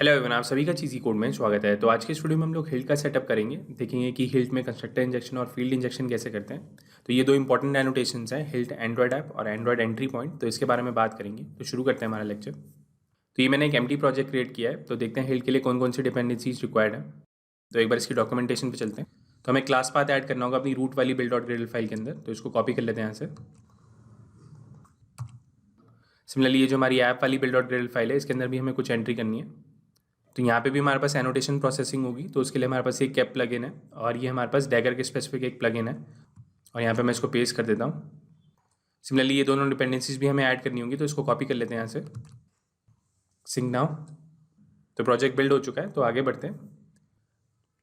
Hello everyone, आप सभी का चीज़ी कोड में स्वागत है। तो आज के स्टूडियो में हम लोग हिल्ट का सेटअप करेंगे। देखेंगे कि हिल्ट में कंस्ट्रक्टर इंजेक्शन और फील्ड इंजेक्शन कैसे करते हैं। तो ये दो इंपॉर्टेंट एनोटेशंस हैं, हिल्ट एंड्रॉयड ऐप और एंड्रॉयड एंट्री पॉइंट। तो इसके बारे में बात करेंगे। तो शुरू करते हैं हमारा लेक्चर। तो ये मैंने एक एम्प्टी प्रोजेक्ट क्रिएट किया है। तो देखते हैं हिल्ट के लिए कौन कौन सी डिपेंडेंसीज रिक्वायर्ड है। तो एक बार इसकी डॉक्यूमेंटेशन पर चलते हैं। तो हमें क्लास पाथ ऐड करना होगा अपनी रूट वाली बिल्ड डॉट ग्रेडल फाइल के अंदर। तो इसको कॉपी कर लेते हैं यहाँ से। सिमिलरली ये जो हमारी ऐप वाली बिल्ड डॉट ग्रेडल फाइल है, इसके अंदर भी हमें कुछ एंट्री करनी है। तो यहाँ पे भी हमारे पास एनोटेशन प्रोसेसिंग होगी। तो उसके लिए हमारे पास एक कैप प्लगइन है और ये हमारे पास डैगर के स्पेसिफिक एक प्लगइन है। और यहाँ पे मैं इसको पेस्ट कर देता हूँ। सिमिलरली ये दोनों डिपेंडेंसीज भी हमें ऐड करनी होंगी। तो इसको कॉपी कर लेते हैं यहाँ से। Sync now. तो प्रोजेक्ट बिल्ड हो चुका है। तो आगे बढ़ते हैं।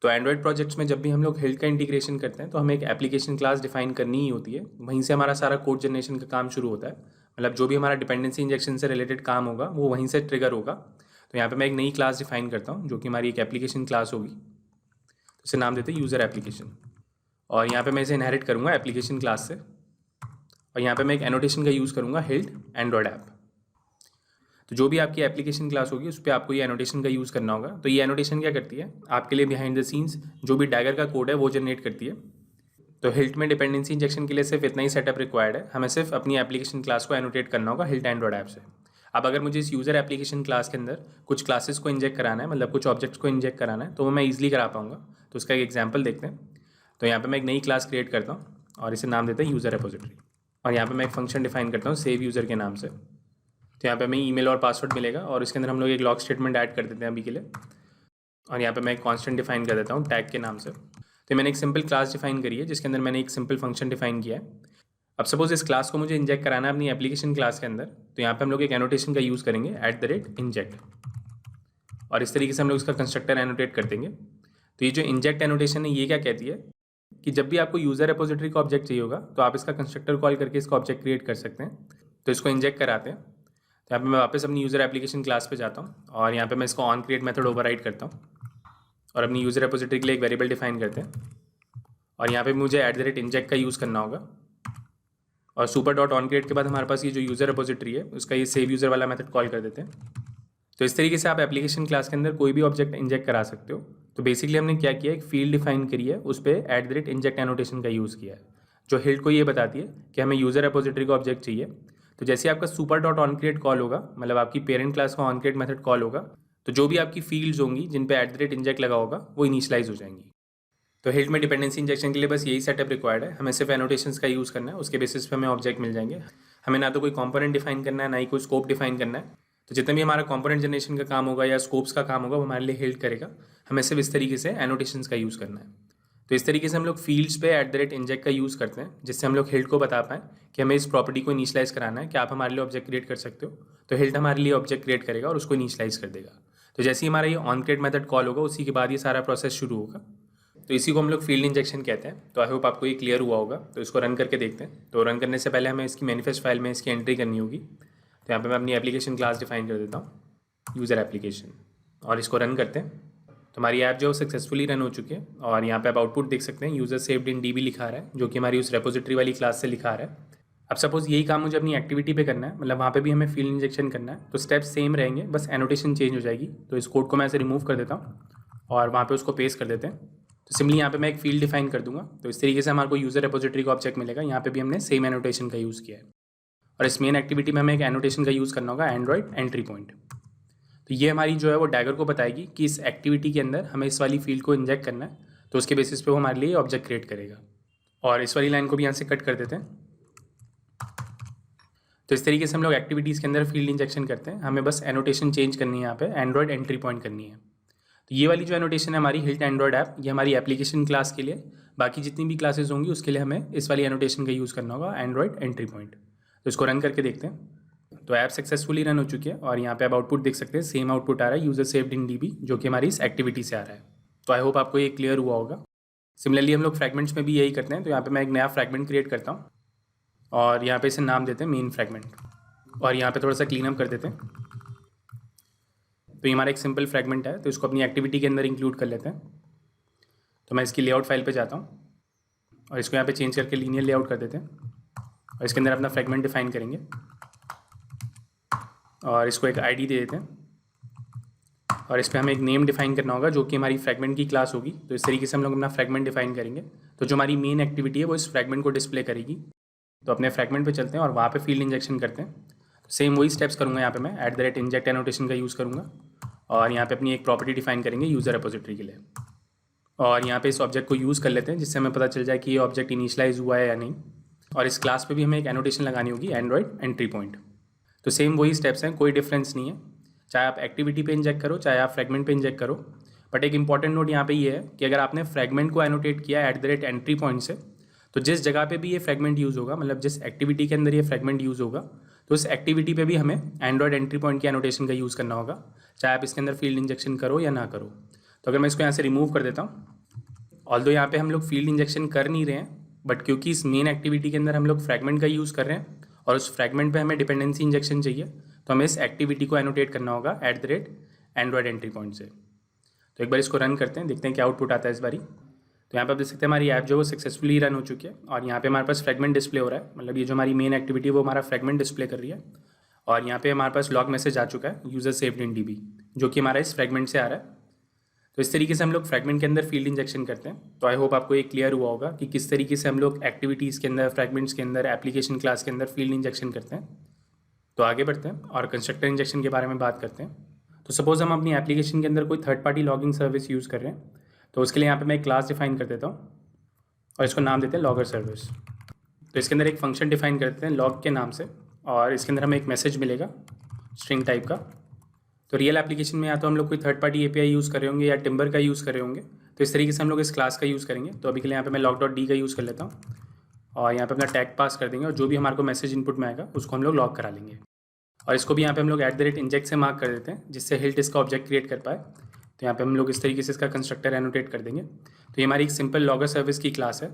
तो एंड्रॉयड प्रोजेक्ट्स में जब भी हम लोग हिल्ट का इंटीग्रेशन करते हैं तो हमें एक एप्लीकेशन क्लास डिफाइन करनी ही होती है। वहीं से हमारा सारा कोड जनरेशन का काम शुरू होता है। मतलब जो भी हमारा डिपेंडेंसी इंजेक्शन से रिलेटेड काम होगा वो वहीं से ट्रिगर होगा। तो यहाँ पे मैं एक नई क्लास डिफाइन करता हूँ जो कि हमारी एक एप्लीकेशन क्लास होगी। तो इसे नाम देते हैं यूज़र एप्लीकेशन। और यहाँ पे मैं इसे इनहेरिट करूँगा एप्लीकेशन क्लास से। और यहाँ पे मैं एक एनोटेशन का यूज़ करूँगा हिल्ट एंड्रॉयड ऐप। तो जो भी आपकी एप्लीकेशन क्लास होगी उस पर आपको ये एनोटेशन का यूज़ करना होगा। तो ये एनोटेशन क्या करती है, आपके लिए बिहाइंड द सीन्स जो भी डैगर का कोड है वो जनरेट करती है। तो हिल्ट में डिपेंडेंसी इंजेक्शन के लिए सिर्फ इतना ही सेटअप रिक्वायर्ड है। हमें सिर्फ अपनी एप्लीकेशन क्लास को एनोटेट करना होगा हिल्ट एंड्रॉयड ऐप से। अब अगर मुझे इस यूज़र एप्लीकेशन क्लास के अंदर कुछ क्लासेस को इंजेक्ट कराना है, मतलब कुछ ऑब्जेक्ट्स को इंजेक्ट कराना है, तो वो मैं ईजिली करा पाऊंगा। तो उसका एक एग्जाम्पल देखते हैं। तो यहाँ पे मैं एक नई क्लास क्रिएट करता हूँ और इसे नाम देते हैं यूज़र रिपोजिटरी। और यहाँ पे मैं एक फंक्शन डिफाइन करता हूँ सेव यूज़र के नाम से। तो यहाँ पे हमें ईमेल और पासवर्ड मिलेगा और इसके अंदर हम लोग एक लॉग स्टेटमेंट ऐड कर देते हैं अभी के लिए। और यहाँ पे मैं एक कांस्टेंट डिफाइन कर देता हूँ टैग के नाम से। तो मैंने एक सिंपल क्लास डिफाइन करी है जिसके अंदर मैंने एक सिंपल फंक्शन डिफाइन किया है। अब सपोज इस क्लास को मुझे इंजेक्ट कराना है अपनी एप्लीकेशन क्लास के अंदर। तो यहाँ पे हम लोग एक एनोटेशन का यूज़ करेंगे @inject। और इस तरीके से हम लोग इसका कंस्ट्रक्टर एनोटेट कर देंगे। तो ये जो इंजेक्ट एनोटेशन है ये क्या कहती है कि जब भी आपको यूज़र रिपोजिटरी का ऑब्जेक्ट चाहिए होगा तो आप इसका कंस्ट्रक्टर कॉल करके इसका ऑब्जेक्ट क्रिएट कर सकते हैं। तो इसको इंजेक्ट कराते हैं। तो यहाँ पे मैं वापस अपनी यूज़र एप्लीकेशन क्लास पे जाता हूँ और यहाँ पे मैं इसको ऑन क्रिएट मेथड ओवरराइड करता हूँ और अपनी यूज़र रिपोजिटरी के लिए एक वेरिएबल डिफाइन करते हैं। और यहाँ पे मुझे @inject का यूज़ करना होगा। और सुपर डॉट ऑन क्रिएट के बाद हमारे पास ये जो यूज़र रिपोजिटरी है उसका ये सेव यूज़र वाला मेथड कॉल कर देते हैं। तो इस तरीके से आप एप्लीकेशन क्लास के अंदर कोई भी ऑब्जेक्ट इंजेक्ट करा सकते हो। तो बेसिकली हमने क्या किया, एक फील्ड डिफाइन करी है, उस पर @inject एनोटेशन का यूज़ किया है जो हिल्ट को ये बताती है कि हमें यूज़र रिपोजिटरी का ऑब्जेक्ट चाहिए। तो जैसे आपका super dot on create call होगा, मतलब आपकी पेरेंट क्लास का ऑन क्रिएट मेथड कॉल होगा, तो जो भी आपकी फील्ड्स होंगी जिन पे @inject लगा होगा वो इनिशियलाइज हो जाएंगी। तो हिल्ट में डिपेंडेंसी इंजेक्शन के लिए बस यही सेटअप रिक्वायर्ड है। हमें सिर्फ एनोटेशंस का यूज़ करना है, उसके बेसिस पे हमें ऑब्जेक्ट मिल जाएंगे। हमें ना तो कोई कंपोनेंट डिफाइन करना है ना ही कोई स्कोप डिफाइन करना है। तो जितना भी हमारा कंपोनेंट जनरेशन का काम होगा या स्कोप्स का काम होगा वो हमारे लिए हिल्ट करेगा। हमें सिर्फ इस तरीके से एनोटेशंस का यूज़ करना है। तो इस तरीके से हम लोग फील्ड्स पे @inject का यूज़ करते हैं जिससे हम लोग हिल्ट को बता पाएँ कि हमें इस प्रॉपर्टी को इनिशियलाइज कराना है कि आप हमारे लिए ऑब्जेक्ट क्रिएट कर सकते हो। तो हिल्ट हमारे लिए ऑब्जेक्ट क्रिएट करेगा और उसको इनिशियलाइज कर देगा। तो जैसे ही हमारा ये ऑन क्रिएट मेथड कॉल होगा उसी के बाद ये सारा प्रोसेस शुरू होगा। तो इसी को हम लोग फील्ड इंजेक्शन कहते हैं। तो आई होप आपको ये क्लियर हुआ होगा। तो इसको रन करके देखते हैं। तो रन करने से पहले हमें इसकी मैनिफेस्ट फाइल में इसकी एंट्री करनी होगी। तो यहाँ पे मैं अपनी एप्लीकेशन क्लास डिफाइन कर देता हूँ यूज़र एप्लीकेशन और इसको रन करते हैं। तो हमारी ऐप जो सक्सेसफुली रन हो चुकी है और यहाँ पे आप आउटपुट देख सकते हैं यूज़र सेव्ड इन DB लिखा रहा है जो कि हमारी उस रेपोजिटरी वाली क्लास से लिखा रहा है। अब सपोज यही काम मुझे अपनी एक्टिविटी पे करना है, मतलब वहाँ पे भी हमें फील्ड इंजेक्शन करना है, तो स्टेप्स सेम रहेंगे, बस एनोटेशन चेंज हो जाएगी। तो इस कोड को मैं ऐसे रिमूव कर देता हूँ और वहाँ पे उसको पेस्ट कर देते हैं। तो सिंपली यहाँ पे मैं एक फील्ड डिफाइन कर दूंगा। तो इस तरीके से हमारे को यूज़र रिपोजिटरी का ऑब्जेक्ट मिलेगा। यहाँ पे भी हमने सेम एनोटेशन का यूज़ किया है। और इस मेन एक्टिविटी में हमें एक एनोटेशन का यूज़ करना होगा एंड्रॉयड एंट्री पॉइंट। तो ये हमारी जो है वो डैगर को बताएगी कि इस एक्टिविटी के अंदर हमें इस वाली फील्ड को इंजेक्ट करना है। तो उसके बेसिस पे वो हमारे लिए ऑब्जेक्ट क्रिएट करेगा। और इस वाली लाइन को भी यहाँ से कट कर देते हैं। तो इस तरीके से हम लोग एक्टिविटीज़ के अंदर फील्ड इंजेक्शन करते हैं। हमें बस एनोटेशन चेंज करनी है, यहाँ पे एंड्रॉयड एंट्री पॉइंट करनी है। तो ये वाली जो एनोटेशन है हमारी हिल्ट एंड्रॉयड ऐप, ये हमारी एप्लीकेशन क्लास के लिए। बाकी जितनी भी क्लासेस होंगी उसके लिए हमें इस वाली एनोटेशन का यूज़ करना होगा एंड्रॉयड एंट्री पॉइंट। तो इसको रन करके देखते हैं। तो ऐप सक्सेसफुली रन हो चुकी है और यहाँ पे आप आउटपुट देख सकते हैं, सेम आउटपुट आ रहा है यूज़र सेव्ड इन DB जो कि हमारी इस एक्टिविटी से आ रहा है। तो आई होप आपको ये क्लियर हुआ होगा। सिमिलरली हम लोग फ्रैगमेंट्स में भी यही करते हैं। तो यहाँ पे मैं एक नया फ्रैगमेंट क्रिएट करता हूँ और यहाँ पे इसे नाम देते हैं मेन फ्रैगमेंट और यहाँ पे थोड़ा सा क्लीन अप कर देते हैं। तो ये हमारा एक सिंपल फ्रैगमेंट है, तो इसको अपनी एक्टिविटी के अंदर इंक्लूड कर लेते हैं। तो मैं इसकी लेआउट फाइल पे जाता हूँ और इसको यहाँ पे चेंज करके लीनियर लेआउट कर देते हैं और इसके अंदर अपना फ्रैगमेंट डिफाइन करेंगे और इसको एक ID दे देते हैं और इस पर हमें एक नेम डिफाइन करना होगा जो कि हमारी फ्रैगमेंट की क्लास होगी। तो इस तरीके से हम लोग अपना फ्रैगमेंट डिफाइन करेंगे। तो जो हमारी मेन एक्टिविटी है वो इस फ्रैगमेंट को डिस्प्ले करेगी। तो अपने फ्रैगमेंट पे चलते हैं और वहाँ पे फील्ड इंजेक्शन करते हैं। तो सेम वही स्टेप्स करूँगा यहाँ पे मैं @inject एनोटेशन का यूज़ करूँगा और यहाँ पे अपनी एक प्रॉपर्टी डिफाइन करेंगे यूज़र रिपोजिटरी के लिए। और यहाँ पे इस ऑब्जेक्ट को यूज़ कर लेते हैं जिससे हमें पता चल जाए कि ये ऑब्जेक्ट इनिशियलाइज हुआ है या नहीं। और इस क्लास पे भी हमें एक एनोटेशन लगानी होगी एंड्रॉइड एंट्री पॉइंट। तो सेम वही स्टेप्स हैं, कोई डिफरेंस नहीं है, चाहे आप एक्टिविटी पे इंजेक्ट करो चाहे आप फ्रैगमेंट पे इंजेक्ट करो। बट एक इंपॉर्टेंट नोट यहाँ पे ये है कि अगर आपने फ्रैगमेंट को एनोटेट किया @एंट्री पॉइंट से, तो जिस जगह पे भी ये फ्रैगमेंट यूज़ होगा, मतलब जिस एक्टिविटी के अंदर ये फ्रैगमेंट यूज़ होगा, तो उस एक्टिविटी पे भी हमें एंड्रॉइड एंट्री पॉइंट की एनोटेशन का यूज़ करना होगा, चाहे आप इसके अंदर फील्ड इंजेक्शन करो या ना करो। तो अगर मैं इसको यहाँ से रिमूव कर देता हूँ, ऑल्दो यहाँ पे हम लोग फील्ड इंजेक्शन कर नहीं रहे हैं, बट क्योंकि इस मेन एक्टिविटी के अंदर हम लोग फ्रैगमेंट का यूज़ कर रहे हैं और उस फ्रैगमेंट पे हमें डिपेंडेंसी इंजेक्शन चाहिए, तो हमें इस एक्टिविटी को एनोटेट करना होगा @एंड्रॉइड एंट्री पॉइंट से। तो एक बार इसको रन करते हैं, देखते हैं क्या आउटपुट आता है इस बारी। तो यहाँ पे आप देख सकते हैं हमारी ऐप जो वो सक्सेसफुली रन हो चुकी है और यहाँ पे हमारे पास फ्रैगमेंट डिस्प्ले हो रहा है, मतलब ये जो हमारी मेन एक्टिविटी है वो हमारा फ्रैगमेंट डिस्प्ले कर रही है। और यहाँ पे हमारे पास लॉग मैसेज आ चुका है यूज़र सेव्ड इन DB, जो कि हमारा इस फ्रैगमेंट से आ रहा है। तो इस तरीके से हम लोग फ्रैगमेंट के अंदर फील्ड इंजेक्शन करते हैं। तो आई होप आपको ये क्लियर हुआ होगा कि किस तरीके से हम लोग एक्टिविटीज़ के अंदर, फ्रैगमेंट्स के अंदर, एप्लीकेशन क्लास के अंदर फील्ड इंजेक्शन करते हैं। तो आगे बढ़ते हैं और कंस्ट्रक्टर इंजेक्शन के बारे में बात करते हैं। तो सपोज़ हम अपनी एप्लीकेशन के अंदर कोई third party logging service use कर रहे हैं, तो उसके लिए यहाँ पे मैं एक क्लास डिफाइन कर देता हूँ और इसको नाम देते हैं लॉगर सर्विस। तो इसके अंदर एक फंक्शन डिफाइन करते हैं लॉग के नाम से और इसके अंदर हमें एक मैसेज मिलेगा स्ट्रिंग टाइप का। तो रियल एप्लीकेशन में या तो हम लोग कोई थर्ड पार्टी API यूज़ कर रहे होंगे या टिम्बर का यूज़ कर रहे होंगे, तो इस तरीके से हम लोग इस क्लास का यूज़ करेंगे। तो अभी के लिए यहाँ पे मैं log.d का यूज़ कर लेता हूँ और यहाँ पे अपना टैग पास कर देंगे और जो भी हमारे को मैसेज इनपुट में आएगा उसको हम लोग लॉग करा लेंगे। और इसको भी यहाँ पे हम लोग @inject से मार्क कर देते हैं जिससे हिल्ट इसका ऑब्जेक्ट क्रिएट कर पाए। तो यहाँ पे हम लोग इस तरीके से इसका कंस्ट्रक्टर एनोटेट कर देंगे। तो ये हमारी एक सिंपल लॉगर सर्विस की क्लास है।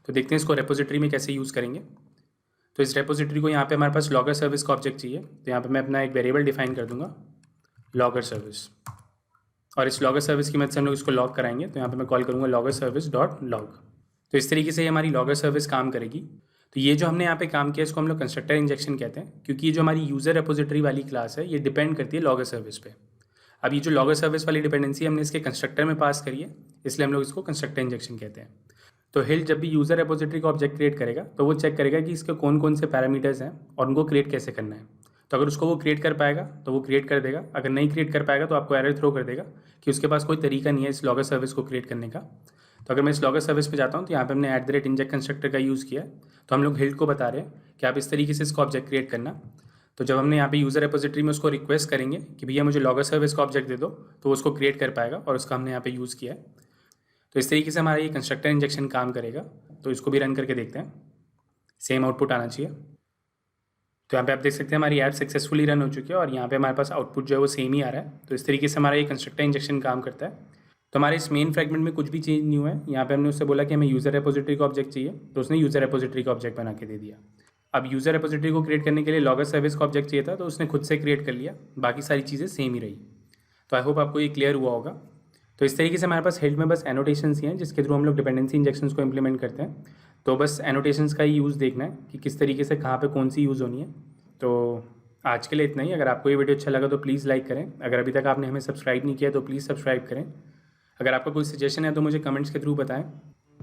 तो देखते हैं इसको रेपोजिटरी में कैसे यूज़ करेंगे। तो इस रेपोजिटरी को यहाँ पे हमारे पास लॉगर सर्विस का ऑब्जेक्ट चाहिए, तो यहाँ पे मैं अपना एक वेरिएबल डिफाइन कर दूंगा लॉगर सर्विस और इस लॉगर सर्विस की मदद से हम लोग इसको लॉग कराएंगे। तो यहाँ पे मैं कॉल करूँगा लॉगर सर्विस डॉट लॉग। तो इस तरीके से ये हमारी लॉगर सर्विस काम करेगी। तो ये जो हमने यहाँ पे काम किया इसको हम लोग कंस्ट्रक्टर इंजेक्शन कहते हैं, क्योंकि ये जो हमारी यूज़र रेपोजिटरी वाली क्लास है ये डिपेंड करती है लॉगर सर्विस पे। अब ये जो लॉगर सर्विस वाली डिपेंडेंसी हमने इसके कंस्ट्रक्टर में पास करी है, इसलिए हम लोग इसको कंस्ट्रक्टर इंजेक्शन कहते हैं। तो हिल्ट जब भी यूज़र रेपोजिटरी का ऑब्जेक्ट क्रिएट करेगा तो वो चेक करेगा कि इसके कौन कौन से पैरामीटर्स हैं और उनको क्रिएट कैसे करना है। तो अगर उसको वो क्रिएट कर पाएगा तो वो क्रिएट कर देगा, अगर नहीं क्रिएट कर पाएगा तो आपको एरर थ्रो कर देगा कि उसके पास कोई तरीका नहीं है इस लॉगर सर्विस को क्रिएट करने का। तो अगर मैं इस लॉगर सर्विस पे जाता हूँ तो यहाँ पे हमने @inject कंस्ट्रक्टर का यूज़ किया, तो हम लोग हिल्ट को बता रहे हैं कि आप इस तरीके से इसको ऑब्जेक्ट क्रिएट करना। तो जब हमने यहाँ पे यूज़र रेपोजिटरी में उसको रिक्वेस्ट करेंगे कि भैया मुझे लॉगर सर्विस का ऑब्जेक्ट दे दो, तो उसको क्रिएट कर पाएगा और उसका हमने यहाँ पे यूज़ किया है। तो इस तरीके से हमारा ये कंस्ट्रक्टर इंजेक्शन काम करेगा। तो इसको भी रन करके देखते हैं, सेम आउटपुट आना चाहिए। तो यहाँ पे आप देख सकते हैं हमारी ऐप सक्सेसफुली रन हो चुकी है और यहाँ पे हमारे पास आउटपुट जो है वो सेम ही आ रहा है। तो इस तरीके से हमारा ये कंस्ट्रक्टर इंजेक्शन काम करता है। तो हमारे इस मेन फ्रैगमेंट में कुछ भी चेंज नहीं हुआ है। यहाँ पे हमने उससे बोला कि हमें यूज़र रेपोजिटरी का ऑब्जेक्ट चाहिए, तो उसने यूज़र रेपोजिटरी का ऑब्जेक्ट बना के दे दिया। अब यूज़र रेपोजिटरी को क्रिएट करने के लिए लॉगर सर्विस का ऑब्जेक्ट चाहिए था, तो उसने खुद से क्रिएट कर लिया, बाकी सारी चीज़ें सेम ही रही। तो आई होप आपको ये क्लियर हुआ होगा। तो इस तरीके से हमारे पास हिल्ट में बस एनोटेशंस ही हैं जिसके थ्रू हम लोग डिपेंडेंसी इंजेक्शंस को इंप्लीमेंट करते हैं। तो बस एनोटेशंस का ही यूज़ देखना है कि किस तरीके से कहाँ पे कौन सी यूज़ होनी है। तो आज के लिए इतना ही। अगर आपको ये वीडियो अच्छा लगा तो प्लीज़ लाइक करें। अगर अभी तक आपने हमें सब्सक्राइब नहीं किया तो प्लीज़ सब्सक्राइब करें। अगर आपका कोई सजेशन है तो मुझे कमेंट्स के थ्रू बताएं।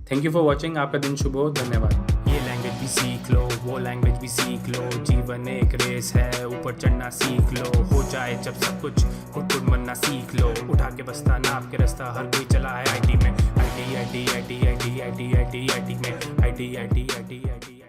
Thank you for watching. आपका दिन शुभ हो। धन्यवाद। ये लैंग्वेज भी सीख लो, वो लैंग्वेज भी सीख लो, जीवन एक रेस है, ऊपर चढ़ना सीख लो, हो जाए जब सब कुछ खुद बनना सीख लो, उठा के बस्ता नाप के रास्ता हर कोई चला है IT में, IT में IT